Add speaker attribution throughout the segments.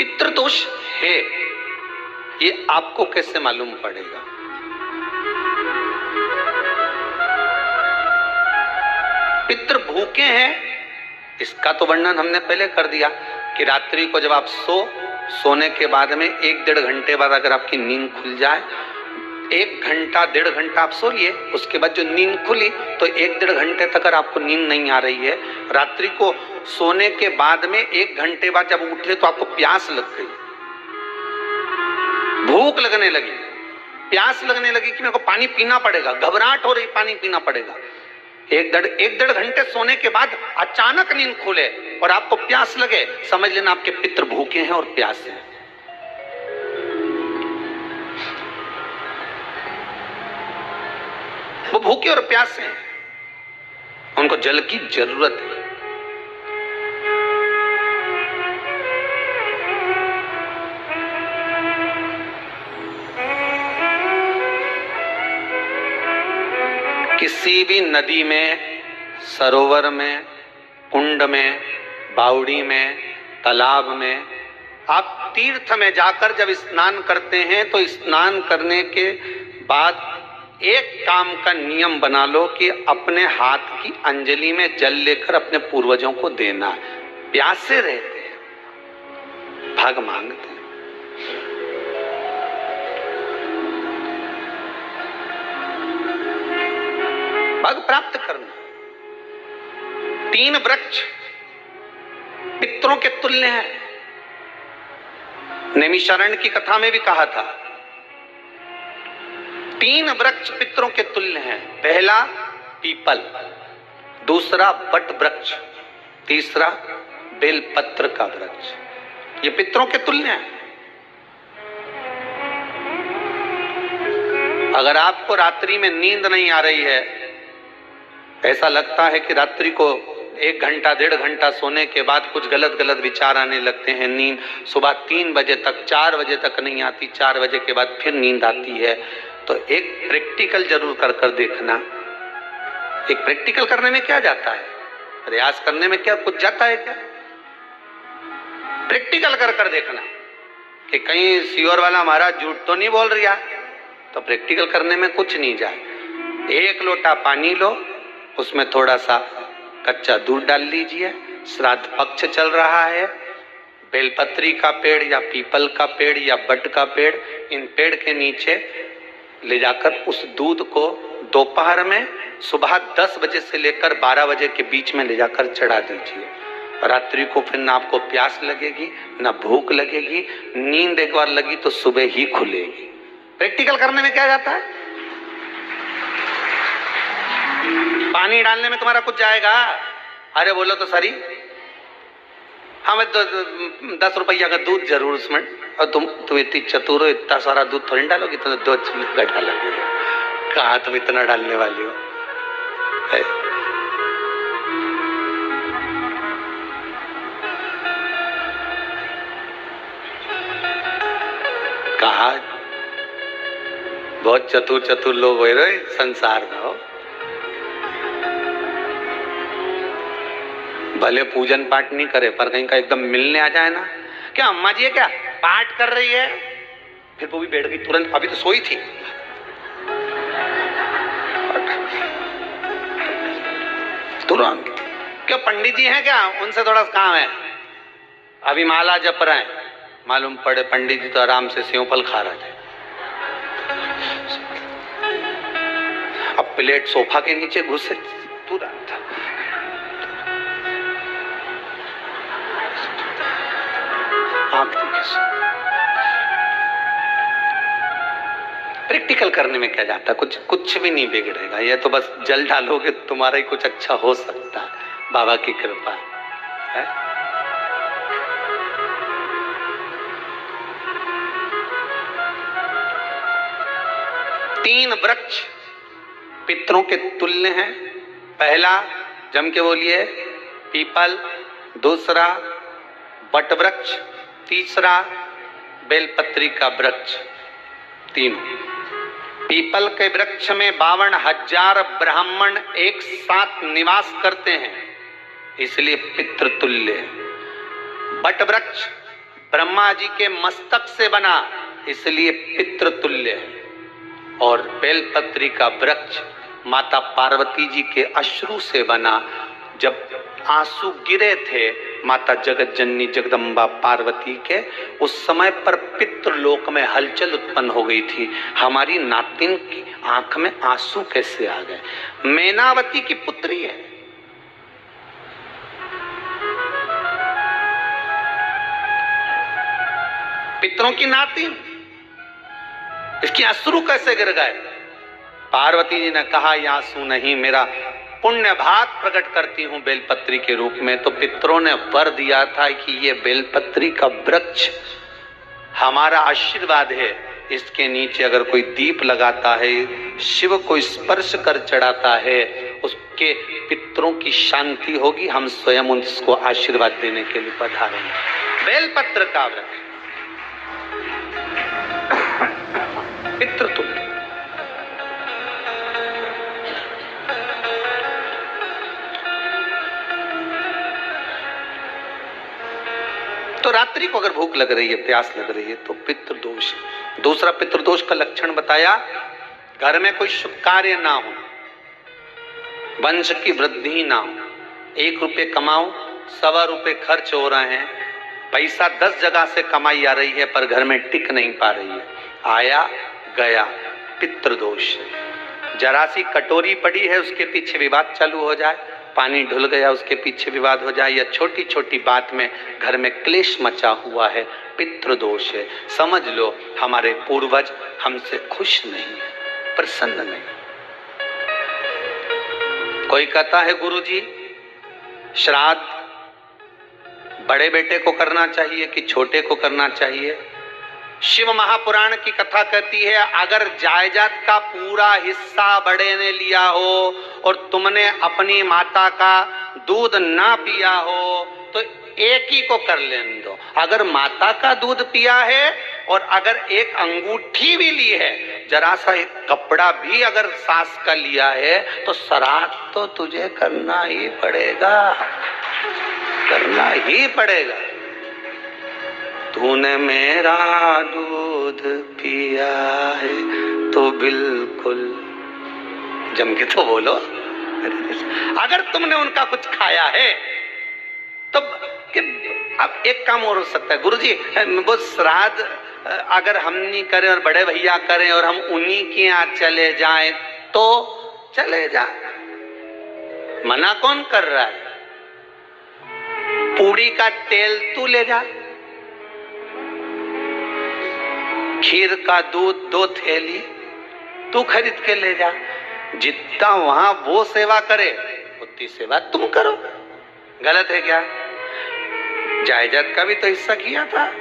Speaker 1: पितृदोष है ये आपको कैसे मालूम पड़ेगा? पितृ भूखे हैं इसका तो वर्णन हमने पहले कर दिया कि रात्रि को जब आप सोने के बाद में 1-1.5 घंटे बाद अगर आपकी नींद खुल जाए, 1 घंटा 1.5 घंटा आप सो लिए, उसके बाद जो नींद खुली तो 1-1.5 घंटे तक अगर आपको नींद नहीं आ रही है, रात्रि को सोने के बाद में 1 घंटे बाद जब उठे तो आपको प्यास लग गई, भूख लगने लगी, प्यास लगने लगी कि मेरे को पानी पीना पड़ेगा, घबराहट हो रही, पानी पीना पड़ेगा। 1-1.5 घंटे सोने के बाद अचानक नींद खुले और आपको प्यास लगे, समझ लेना आपके पितृ भूखे हैं और प्यासे हैं। वो भूखे और प्यासे हैं, उनको जल की जरूरत है। किसी भी नदी में, सरोवर में, कुंड में, बावड़ी में, तालाब में, आप तीर्थ में जाकर जब स्नान करते हैं तो स्नान करने के बाद एक काम का नियम बना लो कि अपने हाथ की अंजलि में जल लेकर अपने पूर्वजों को देना। प्यासे रहते हैं, भाग मांगते हैं। भाग प्राप्त करना। 3 वृक्ष पितरों के तुल्य हैं। नैमिषारण्य की कथा में भी कहा था 3 वृक्ष पितरों के तुल्य हैं। पहला पीपल, दूसरा बट वृक्ष, तीसरा बेलपत्र का वृक्ष। ये पितरों के तुल्य हैं। अगर आपको रात्रि में नींद नहीं आ रही है, ऐसा लगता है कि रात्रि को 1 घंटा 1.5 घंटा सोने के बाद कुछ गलत गलत विचार आने लगते हैं, नींद सुबह 3 बजे तक 4 बजे तक नहीं आती, 4 बजे के बाद फिर नींद आती है, तो एक प्रैक्टिकल जरूर कर कर देखना। एक प्रैक्टिकल करने में क्या जाता है, प्रयास करने में क्या कुछ जाता है क्या? प्रैक्टिकल कर कर देखना कि कहीं सियोर वाला महाराज झूठ तो नहीं बोल रहा, तो प्रैक्टिकल करने में कुछ नहीं जाए। 1 लोटा पानी लो, उसमें थोड़ा सा कच्चा दूध डाल लीजिए, श्राद्ध पक्ष चल रहा है, बेलपत्री का पेड़ या पीपल का पेड़ या बट का पेड़, इन पेड़ के नीचे ले जाकर उस दूध को दोपहर में सुबह 10 बजे से लेकर 12 बजे के बीच में ले जाकर चढ़ा दीजिए। रात्रि को फिर ना आपको प्यास लगेगी ना भूख लगेगी, नींद एक बार लगी तो सुबह ही खुलेगी। प्रैक्टिकल करने में क्या जाता है? पानी डालने में तुम्हारा कुछ जाएगा? अरे बोलो तो सरी, हमें तो 10 रुपया का दूध जरूर उसमें, और तुम इतनी चतुर हो, इतना सारा दूध थोड़ी डालोगी, तो 2 चम्मच डालोगे। कहाँ तुम इतना डालने वाली हो? कहा बहुत चतुर लोग हो रहे संसार में हो। भले पूजन पाठ नहीं करे, पर कहीं का एकदम मिलने आ जाए ना, क्या अम्मा जी है क्या पाठ कर रही है, फिर वो भी बैठ गई तुरंत, अभी तो सोई थी। तुरंत क्या पंडित जी हैं क्या, उनसे थोड़ा काम है, अभी माला जप रहे हैं, मालूम पड़े पंडित जी तो आराम से सेवफल खा रहे थे। अब प्लेट सोफा के नीचे घुसे तुरंत। प्रैक्टिकल करने में क्या जाता, कुछ भी नहीं बिगड़ेगा। ये तो बस जल डालोगे तुम्हारा ही कुछ अच्छा हो सकता है, बाबा की कृपा है। 3 वृक्ष पितरों के तुल्य हैं। पहला जम के बोलिए पीपल, दूसरा बट वृक्ष, तीसरा बेलपत्री का वृक्ष। 3 पीपल के वृक्ष में 52,000 ब्राह्मण एक साथ निवास करते हैं, इसलिए पितृतुल्य। बट वृक्ष ब्रह्मा जी के मस्तक से बना, इसलिए पितृतुल्य है। और बेलपत्री का वृक्ष माता पार्वती जी के अश्रु से बना। जब आंसू गिरे थे माता जगत जननी जगदम्बा पार्वती के, उस समय पर पितृलोक में हलचल उत्पन्न हो गई थी। हमारी नातिन की आंख में आंसू कैसे आ गए? मैनावती की पुत्री है, पितरों की नातिन, इसकी अश्रु कैसे गिर गए? पार्वती जी ने कहा ये आंसू नहीं, मेरा पुण्य भाग प्रकट करती हूं बेलपत्री के रूप में। तो पितरों ने वर दिया था कि ये बेलपत्री का वृक्ष हमारा आशीर्वाद है, इसके नीचे अगर कोई दीप लगाता है, शिव को स्पर्श कर चढ़ाता है, उसके पितरों की शांति होगी। हम स्वयं उसको आशीर्वाद देने के लिए पधारे हैं। बेलपत्र का वृक्ष पितृतुल्य। तो रात्रि को अगर भूख लग रही है, प्यास लग रही है, तो पितृदोष। दूसरा पितृदोष का लक्षण बताया, घर में कोई शुभ कार्य ना हो, वंश की वृद्धि ना हो। 1 रुपये कमाओ, 1.25 रुपये खर्च हो रहे हैं, पैसा 10 जगह से कमाई आ रही है पर घर में टिक नहीं पा रही है, आया गया, पितृदोष। जरा सी कटोरी पड़ी है, उसके पीछे विवाद चालू हो जाए, पानी ढुल गया उसके पीछे विवाद हो जाए, या छोटी छोटी बात में घर में क्लेश मचा हुआ है, पितृदोष है। समझ लो हमारे पूर्वज हमसे खुश नहीं, प्रसन्न नहीं। कोई कहता है गुरुजी श्राद्ध बड़े बेटे को करना चाहिए कि छोटे को करना चाहिए? शिव महापुराण की कथा कहती है, अगर जायदाद का पूरा हिस्सा बड़े ने लिया हो और तुमने अपनी माता का दूध ना पिया हो तो एक ही को कर लेने दो। अगर माता का दूध पिया है और अगर एक अंगूठी भी ली है, जरा सा एक कपड़ा भी अगर सास का लिया है, तो श्राद्ध तो तुझे करना ही पड़ेगा, करना ही पड़ेगा। तूने मेरा दूध पिया है तो बिल्कुल जम के तो बोलो। अगर तुमने उनका कुछ खाया है तो अब एक काम और हो सकता है, गुरुजी वो श्राद्ध अगर हम नहीं करें और बड़े भैया करें और हम उन्हीं के यहाँ चले जाएं तो चले जाए, मना कौन कर रहा है? पूड़ी का तेल तू ले जा, खीर का दूध 2 थैली तू खरीद के ले जा। जितना वहां वो सेवा करे उतनी सेवा तुम करो। गलत है क्या? जायदाद का भी तो हिस्सा किया था।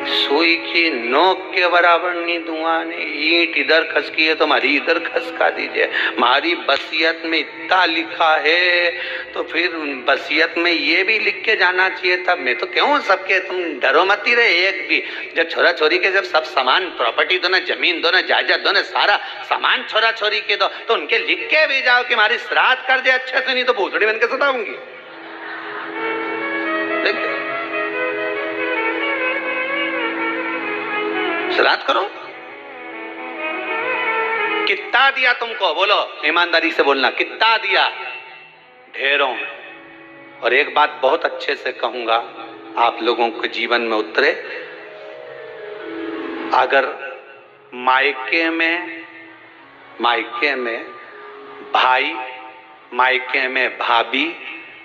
Speaker 1: सुई की नोक के बराबर नहीं धुआं नहीं, ईंट इधर खसकी है तो हमारी इधर खसका दीजिए। हमारी बसियत में इतना लिखा है तो फिर बसियत में ये भी लिख के जाना चाहिए था। मैं तो क्यों सबके, तुम डरो मत ही रहे एक भी। जब छोरा छोरी के जब सब सामान, प्रॉपर्टी दो ना, जमीन दो ना, जायदाद दो ना, सारा सामान छोरा छोरी के दो, तो उनके लिख के भी जाओ कि हमारी श्राद्ध कर दे अच्छे से, नहीं तो भूतड़ी बन के सताऊंगी। श्राद्ध करो। कितना दिया तुमको? बोलो ईमानदारी से बोलना, कितना दिया? ढेरों। और एक बात बहुत अच्छे से कहूंगा, आप लोगों के जीवन में उतरे। अगर मायके में भाई, मायके में भाभी,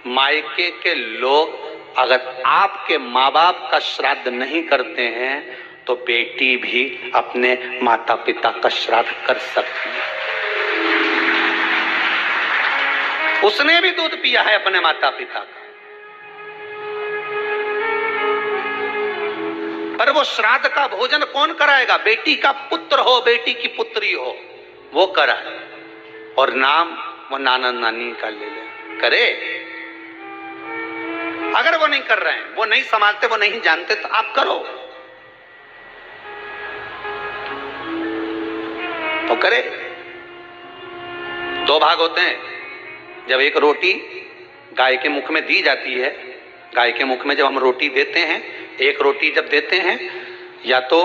Speaker 1: मायके के लोग अगर आपके माँ बाप का श्राद्ध नहीं करते हैं तो बेटी भी अपने माता पिता का श्राद्ध कर सकती है। उसने भी दूध पिया है अपने माता पिता का, पर वो श्राद्ध का भोजन कौन कराएगा? बेटी का पुत्र हो, बेटी की पुत्री हो, वो कराए। और नाम वो नाना नानी का ले ले, करे। अगर वो नहीं कर रहे हैं, वो नहीं संभालते, वो नहीं जानते, तो आप करो तो करे। 2 भाग होते हैं। जब एक रोटी गाय के मुख में दी जाती है गाय के मुख में जब हम रोटी देते हैं, एक रोटी जब देते हैं, या तो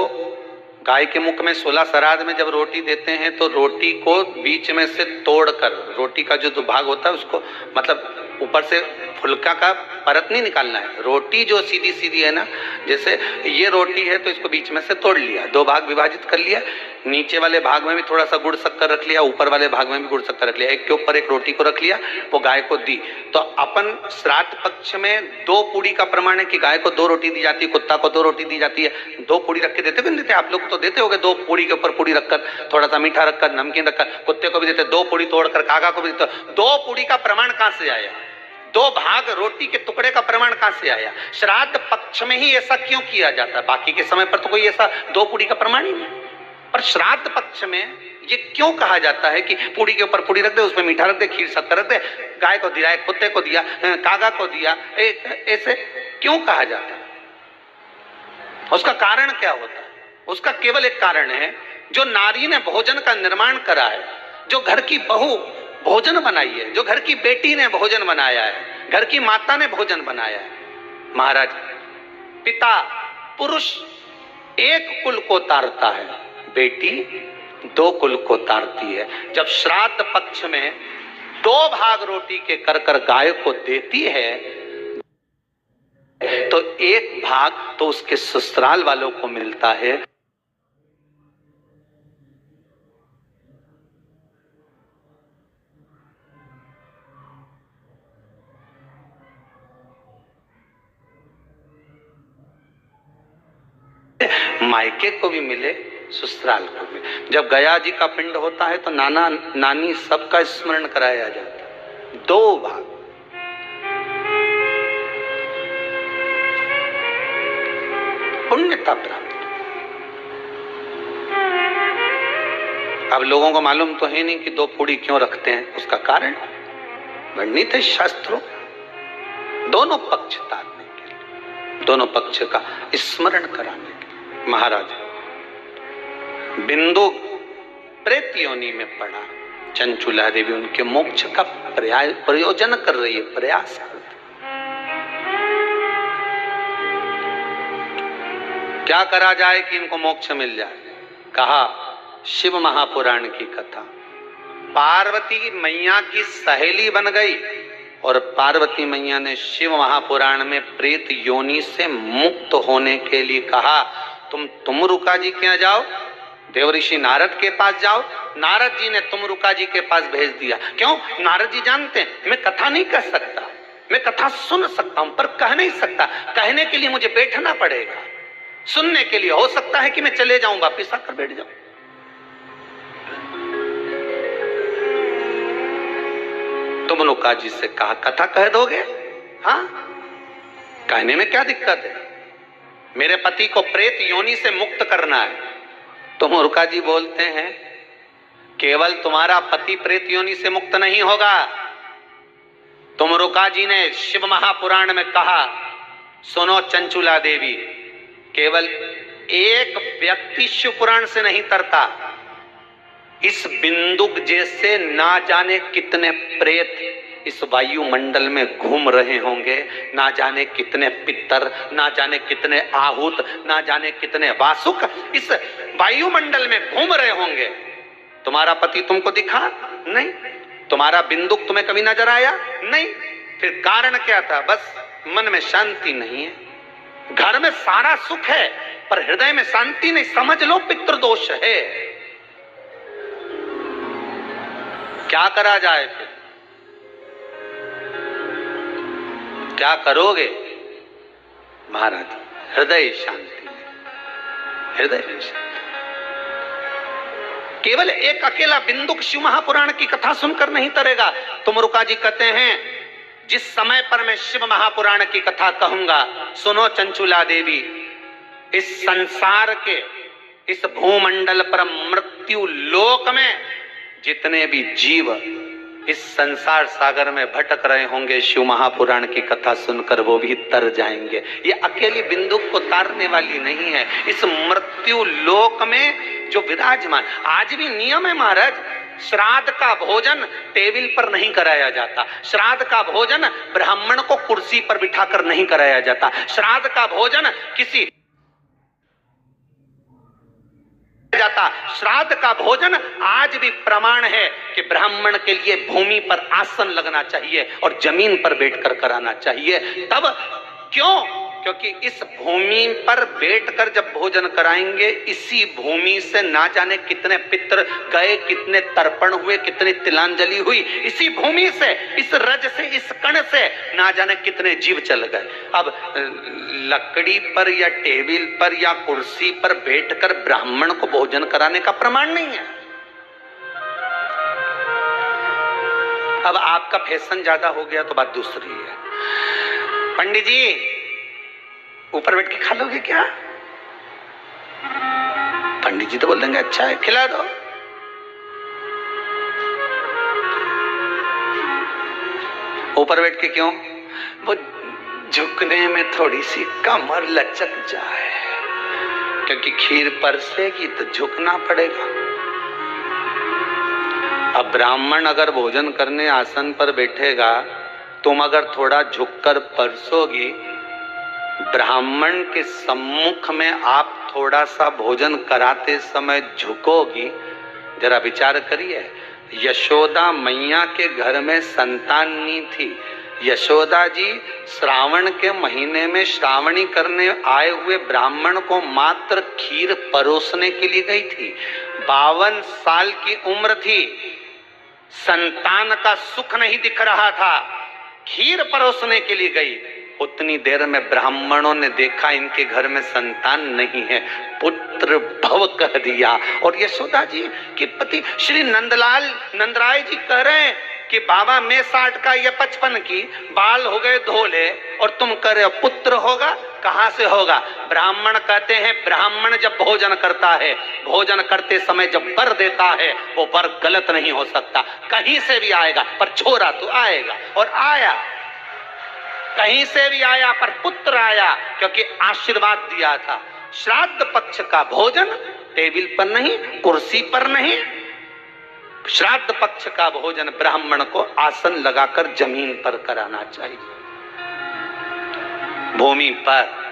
Speaker 1: गाय के मुख में 16 श्राद्ध में जब रोटी देते हैं तो रोटी को बीच में से तोड़कर, रोटी का जो भाग होता है उसको, मतलब ऊपर से फुलका का परत नहीं निकालना है, रोटी जो सीधी सीधी है ना, जैसे ये रोटी है तो इसको बीच में से तोड़ लिया, 2 भाग विभाजित कर लिया, नीचे वाले भाग में भी थोड़ा सा गुड़ शक्कर रख लिया, ऊपर वाले भाग में भी गुड़ शक्कर रख लिया, एक के ऊपर एक रोटी को रख लिया, वो गाय को दी। तो अपन श्राद्ध पक्ष में 2 पूड़ी का प्रमाण है कि गाय को 2 रोटी दी जाती है, कुत्ता को 2 रोटी दी जाती है। 2 पूड़ी रख के देते हो, देते आप लोग तो देते होगे, 2 पूड़ी के ऊपर पूड़ी रखकर, थोड़ा सा मीठा रखकर, नमकीन रखकर, कुत्ते को भी देते, 2 पूड़ी तोड़कर कागा को भी देते। 2 पूड़ी का प्रमाण कहां से आया? 2 भाग रोटी के टुकड़े का प्रमाण कहां से आया? श्राद्ध पक्ष में ही ऐसा क्यों किया जाता है? बाकी के समय पर तो कोई ऐसा 2 पूड़ी का प्रमाण ही नहीं, पर श्राद्ध पक्ष में ये क्यों कहा जाता है कि पूड़ी के ऊपर पूड़ी रख दे, उसमें मीठा रख दे, खीर शक्कर रख दे, गाय को दिया, कुत्ते को दिया, कागा को दिया, ऐसे क्यों कहा जाता है? उसका कारण क्या होता है? उसका केवल एक कारण है, जो नारी ने भोजन का निर्माण करा है, जो घर की बहू भोजन बनाई है, जो घर की बेटी ने भोजन बनाया है, घर की माता ने भोजन बनाया है। महाराज, पिता पुरुष एक कुल को तारता है, बेटी 2 कुल को तारती है। जब श्राद्ध पक्ष में 2 भाग रोटी के कर गाय को देती है तो 1 भाग तो उसके ससुराल वालों को मिलता है। मायके को भी मिले, ससुराल को भी। जब गया जी का पिंड होता है तो नाना नानी सबका स्मरण कराया जाता है। 2 भाग, पुण्यता प्राप्त। अब लोगों को मालूम तो है नहीं कि 2 पूड़ी क्यों रखते हैं, उसका कारण वर्णित है शास्त्रों, दोनों पक्ष तारने के लिए, दोनों पक्ष का स्मरण कराने के लिए। महाराज, बिंदु प्रेत योनि में पड़ा, चंचुला देवी उनके मोक्ष का प्रयोजन कर रही है, प्रयास कर रही। क्या करा जाए कि इनको मोक्ष मिल जाए? कहा शिव महापुराण की कथा। पार्वती मैया की सहेली बन गई और पार्वती मैया ने शिव महापुराण में प्रेत योनि से मुक्त होने के लिए कहा, तुम रुका जी के यहाँ जाओ, देवऋषि नारद के पास जाओ। नारद जी ने तुमरुका जी के पास भेज दिया। क्यों? नारद जी जानते हैं मैं कथा नहीं कह सकता, मैं कथा सुन सकता हूं पर कह नहीं सकता, कहने के लिए मुझे बैठना पड़ेगा, सुनने के लिए हो सकता है कि मैं चले जाऊं, वापिस आकर बैठ जाऊं। तुमरुका जी से कहा कथा कह दोगे? हाँ, कहने में क्या दिक्कत है, मेरे पति को प्रेत योनि से मुक्त करना है। तुमरुका जी बोलते हैं केवल तुम्हारा पति प्रेत योनि से मुक्त नहीं होगा। तुमरुका जी ने शिव महापुराण में कहा, सुनो चंचुला देवी, केवल एक व्यक्ति शिव पुराण से नहीं तरता, इस बिंदुक जैसे ना जाने कितने प्रेत इस वायुमंडल में घूम रहे होंगे, ना जाने कितने पितर, ना जाने कितने आहूत, ना जाने कितने वासुक इस वायुमंडल में घूम रहे होंगे। तुम्हारा पति तुमको दिखा नहीं, तुम्हारा बिंदुक तुम्हें कभी नजर आया नहीं, फिर कारण क्या था? बस मन में शांति नहीं है, घर में सारा सुख है पर हृदय में शांति नहीं, समझ लो पितृदोष है। क्या करा जाए फिर? क्या करोगे? महाराज, हृदय शांति, हृदय शांति। केवल एक अकेला बिंदुक शिव महापुराण की कथा सुनकर नहीं तरेगा। तुमरुका जी कहते हैं जिस समय पर मैं शिव महापुराण की कथा कहूंगा, सुनो चंचुला देवी, इस संसार के इस भूमंडल पर मृत्यु लोक में जितने भी जीव इस संसार सागर में भटक रहे होंगे, शिव महापुराण की कथा सुनकर वो भी तर जाएंगे। ये अकेली बिंदु को तारने वाली नहीं है, इस मृत्यु लोक में जो विराजमान, आज भी नियम है महाराज, श्राद्ध का भोजन टेबल पर नहीं कराया जाता। श्राद्ध का भोजन ब्राह्मण को कुर्सी पर बिठाकर नहीं कराया जाता। श्राद्ध का भोजन किसी जाता। श्राद्ध का भोजन आज भी प्रमाण है कि ब्राह्मण के लिए भूमि पर आसन लगना चाहिए और जमीन पर बैठकर कराना चाहिए। तब क्यों? क्योंकि इस भूमि पर बैठकर जब भोजन कराएंगे, इसी भूमि से ना जाने कितने पितृ गए, कितने तर्पण हुए, कितनी तिलांजलि हुई। इसी भूमि से, इस रज से, इस कण से ना जाने कितने जीव चल गए। अब लकड़ी पर या टेबल पर या कुर्सी पर बैठकर ब्राह्मण को भोजन कराने का प्रमाण नहीं है। अब आपका फैशन ज्यादा हो गया तो बात दूसरी है। पंडित जी ऊपर बैठ के खा लोगे क्या? पंडित जी तो बोल देंगे अच्छा है, खिला दो। ऊपर बैठ के क्यों? वो झुकने में थोड़ी सी कमर लचक जाए, क्योंकि खीर परसेगी तो झुकना पड़ेगा। अब ब्राह्मण अगर भोजन करने आसन पर बैठेगा, तुम अगर थोड़ा झुककर परसोगी, ब्राह्मण के सम्मुख में आप थोड़ा सा भोजन कराते समय झुकोगी। जरा विचार करिए, यशोदा मैया के घर में संतान नहीं थी। यशोदा जी श्रावण के महीने में श्रावणी करने आए हुए ब्राह्मण को मात्र खीर परोसने के लिए गई थी। 52 साल की उम्र थी, संतान का सुख नहीं दिख रहा था, खीर परोसने के लिए गई। उतनी देर में ब्राह्मणों ने देखा इनके घर में संतान नहीं है, पुत्र भव कह दिया। और यशोदा जी के पति श्री नंदराय जी कह रहे हैं कि बाबा मैं 60 का या 55 की, बाल हो गए धोले, और तुम कह रहे हो पुत्र होगा, कहां से होगा? ब्राह्मण कहते हैं ब्राह्मण जब भोजन करता है, भोजन करते समय जब वर देता है, वो वर गलत नहीं हो सकता, कहीं से भी आएगा, पर छोरा तो आएगा। और आया, कहीं से भी आया, पर पुत्र आया, क्योंकि आशीर्वाद दिया था। श्राद्ध पक्ष का भोजन टेबल पर नहीं, कुर्सी पर नहीं, श्राद्ध पक्ष का भोजन ब्राह्मण को आसन लगाकर जमीन पर कराना चाहिए, भूमि पर।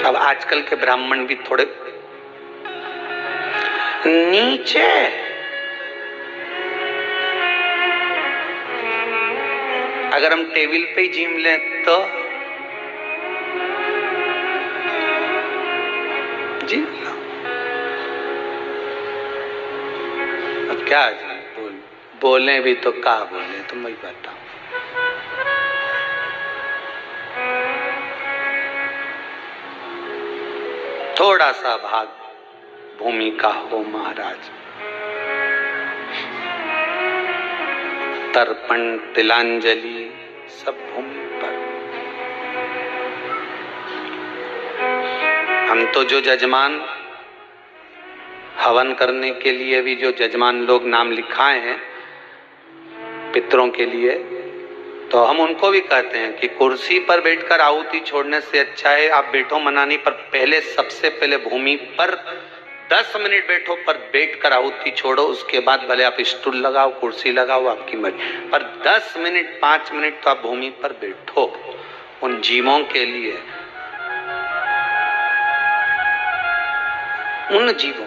Speaker 1: अब आजकल के ब्राह्मण भी थोड़े नीचे, अगर हम टेबल पे ही जिम लें तो जिम लो। अब क्या बोले भी तो क्या बोले, तुम ही बताओ। थोड़ा सा भाग भूमि का हो महाराज। तर्पण तिलांजलि सब भूमि पर। हम तो जो जजमान हवन करने के लिए भी जो जजमान लोग नाम लिखाए हैं पितरों के लिए, तो हम उनको भी कहते हैं कि कुर्सी पर बैठकर आहुति छोड़ने से अच्छा है आप बैठो मनानी पर, पहले सबसे पहले भूमि पर 10 मिनट बैठो, पर बैठकर आहुति छोड़ो। उसके बाद भले आप स्टूल लगाओ, कुर्सी लगाओ, आपकी मर्जी, पर 10 मिनट 5 मिनट तो आप भूमि पर बैठो उन जीवों के लिए, उन जीवों